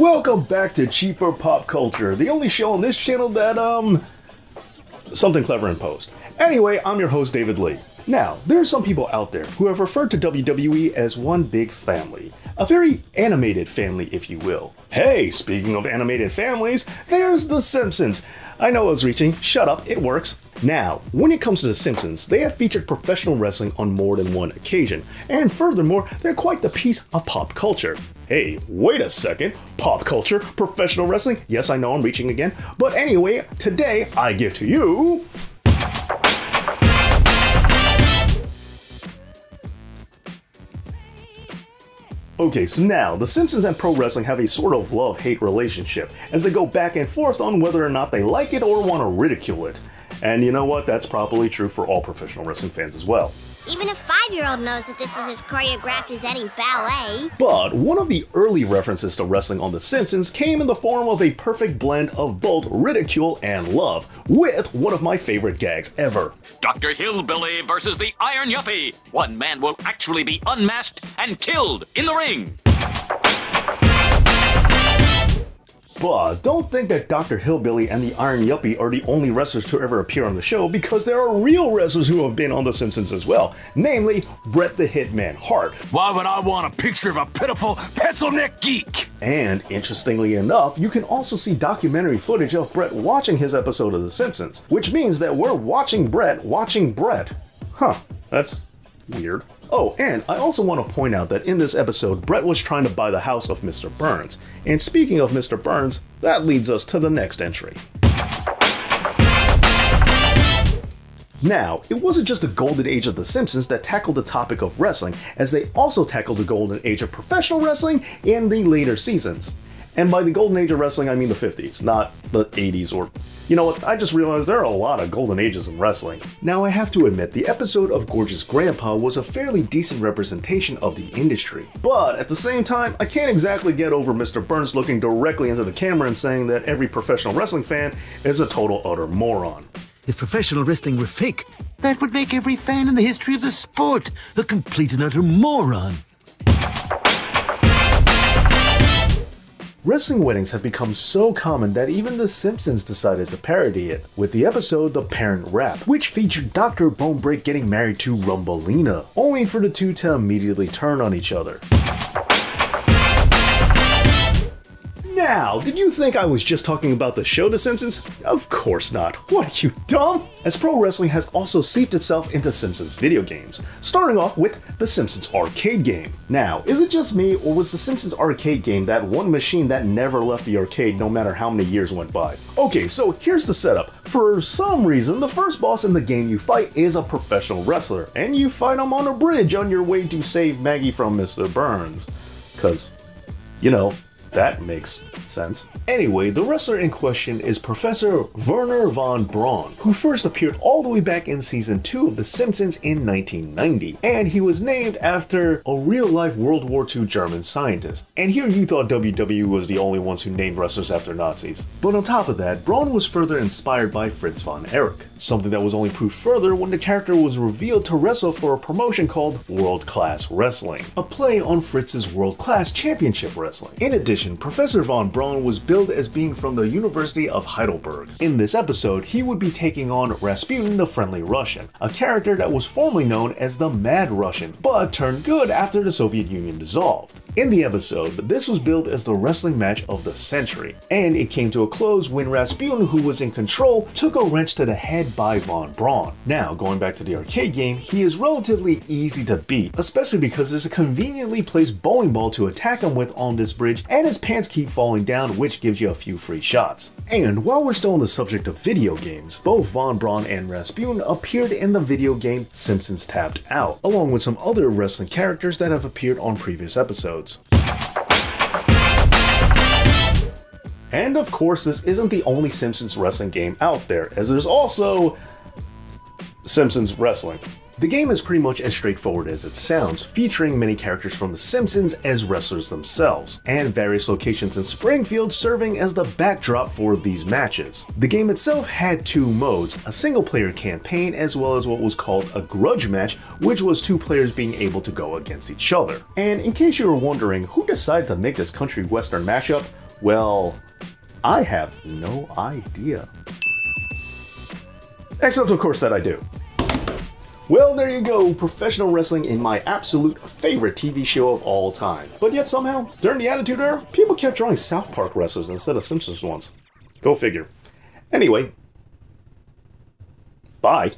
Welcome back to Cheaper Pop Culture, the only show on this channel that, something clever in post. Anyway, I'm your host, David Lee. Now, there are some people out there who have referred to WWE as one big family. A very animated family, if you will. Hey, speaking of animated families, there's The Simpsons. I know I was reaching, shut up, it works. Now, when it comes to The Simpsons, they have featured professional wrestling on more than one occasion, and furthermore, they're quite the piece of pop culture. Hey, wait a second, pop culture, professional wrestling? Yes, I know I'm reaching again, but anyway, today I give to you... Okay, so now, The Simpsons and pro wrestling have a sort of love-hate relationship, as they go back and forth on whether or not they like it or want to ridicule it. And you know what, that's probably true for all professional wrestling fans as well. Even a 5-year-old knows that this is as choreographed as any ballet. But one of the early references to wrestling on The Simpsons came in the form of a perfect blend of both ridicule and love, with one of my favorite gags ever. Dr. Hillbilly versus the Iron Yuppie. One man will actually be unmasked and killed in the ring. But don't think that Dr. Hillbilly and the Iron Yuppie are the only wrestlers to ever appear on the show, because there are real wrestlers who have been on The Simpsons as well, namely Bret the Hitman Hart. Why would I want a picture of a pitiful pencil-neck geek? And interestingly enough, you can also see documentary footage of Bret watching his episode of The Simpsons, which means that we're watching Bret watching Bret. Huh, that's weird. Oh, and I also want to point out that in this episode, Bret was trying to buy the house of Mr. Burns. And speaking of Mr. Burns, that leads us to the next entry. Now, it wasn't just the golden age of The Simpsons that tackled the topic of wrestling, as they also tackled the golden age of professional wrestling in the later seasons. And by the golden age of wrestling, I mean the 50s, not the 80s or... You know what, I just realized there are a lot of golden ages in wrestling. Now I have to admit, the episode of Gorgeous Grandpa was a fairly decent representation of the industry. But at the same time, I can't exactly get over Mr. Burns looking directly into the camera and saying that every professional wrestling fan is a total utter moron. If professional wrestling were fake, that would make every fan in the history of the sport a complete and utter moron. Wrestling weddings have become so common that even The Simpsons decided to parody it, with the episode The Parent Rap, which featured Dr. Bonebreak getting married to Rumbleina, only for the two to immediately turn on each other. Now, did you think I was just talking about the show The Simpsons? Of course not. What, are you dumb? As pro wrestling has also seeped itself into Simpsons video games, starting off with the Simpsons arcade game. Now, is it just me, or was the Simpsons arcade game that one machine that never left the arcade no matter how many years went by? Okay, so here's the setup. For some reason, the first boss in the game you fight is a professional wrestler, and you fight him on a bridge on your way to save Maggie from Mr. Burns. 'Cause, you know, that makes sense. Anyway, the wrestler in question is Professor Werner von Braun, who first appeared all the way back in season 2 of The Simpsons in 1990, and he was named after a real-life World War II German scientist. And here you thought WWE was the only ones who named wrestlers after Nazis. But on top of that, Braun was further inspired by Fritz von Erich, something that was only proved further when the character was revealed to wrestle for a promotion called World Class Wrestling, a play on Fritz's World Class Championship Wrestling. In addition, Professor von Braun was billed as being from the University of Heidelberg. In this episode, he would be taking on Rasputin the Friendly Russian, a character that was formerly known as the Mad Russian, but turned good after the Soviet Union dissolved. In the episode, this was billed as the wrestling match of the century, and it came to a close when Rasputin, who was in control, took a wrench to the head by von Braun. Now, going back to the arcade game, he is relatively easy to beat, especially because there's a conveniently placed bowling ball to attack him with on this bridge, and his pants keep falling down, which gives you a few free shots. And while we're still on the subject of video games, both von Braun and Rasputin appeared in the video game Simpsons Tapped Out, along with some other wrestling characters that have appeared on previous episodes. And of course, this isn't the only Simpsons wrestling game out there, as there's also Simpsons Wrestling. The game is pretty much as straightforward as it sounds, featuring many characters from The Simpsons as wrestlers themselves, and various locations in Springfield serving as the backdrop for these matches. The game itself had two modes, a single-player campaign as well as what was called a grudge match, which was two players being able to go against each other. And in case you were wondering who decided to make this country western mashup, Well, I have no idea. Except, of course, that I do. Well, there you go, professional wrestling in my absolute favorite TV show of all time. But yet somehow, during the Attitude Era, people kept drawing South Park wrestlers instead of Simpsons ones. Go figure. Anyway, bye.